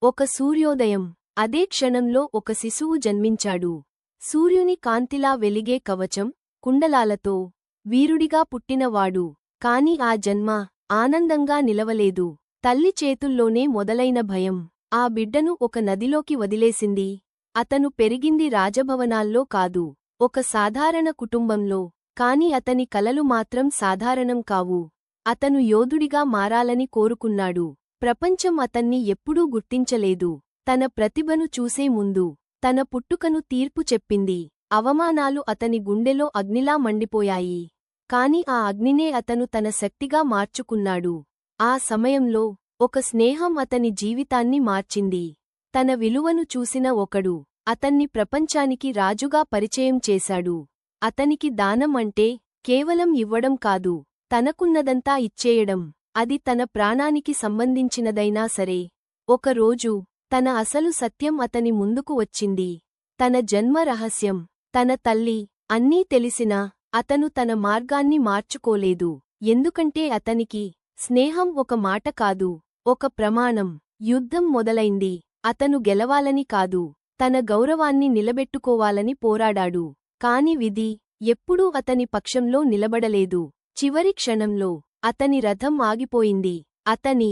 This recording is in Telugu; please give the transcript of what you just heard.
ఒక సూర్యోదయం. అదే క్షణంలో ఒక శిశువు జన్మించాడు. సూర్యుని కాంతిలా వెలిగే కవచం, కుండలాలతో వీరుడిగా పుట్టినవాడు. కాని ఆ జన్మ ఆనందంగా నిలవలేదు. తల్లి చేతుల్లోనే మొదలైన భయం ఆ బిడ్డను ఒక నదిలోకి వదిలేసింది. అతను పెరిగింది రాజభవనాల్లో కాదు, ఒక సాధారణ కుటుంబంలో. కాని అతని కలలు మాత్రం సాధారణం కావు. అతను యోధుడిగా మారాలని కోరుకున్నాడు. ప్రపంచం అతన్ని ఎప్పుడూ గుర్తించలేదు. తన ప్రతిభను చూసే ముందు తన పుట్టుకను తీర్పు చెప్పింది. అవమానాలు అతని గుండెలో అగ్నిలా మండిపోయాయి. కాని ఆ అగ్నినే అతను తన శక్తిగా మార్చుకున్నాడు. ఆ సమయంలో ఒక స్నేహం అతని జీవితాన్ని మార్చింది. తన విలువను చూసిన ఒకడు అతన్ని ప్రపంచానికి రాజుగా పరిచయం చేశాడు. అతనికి దానం అంటే కేవలం ఇవ్వడం కాదు, తనకున్నదంతా ఇచ్చేయడం. అది తన ప్రాణానికి సంబంధించినదైనా సరే. ఒకరోజు తన అసలు సత్యం అతని ముందుకు వచ్చింది. తన జన్మ రహస్యం, తన తల్లి, అన్నీ తెలిసినా అతను తన మార్గాన్ని మార్చుకోలేదు. ఎందుకంటే అతనికి స్నేహం ఒక మాట కాదు, ఒక ప్రమాణం. యుద్ధం మొదలైంది. అతను గెలవాలని కాదు, తన గౌరవాన్ని నిలబెట్టుకోవాలని పోరాడాడు. కాని విధి ఎప్పుడూ అతని పక్షంలో నిలబడలేదు. చివరి క్షణంలో అతని రథం ఆగిపోయింది. అతని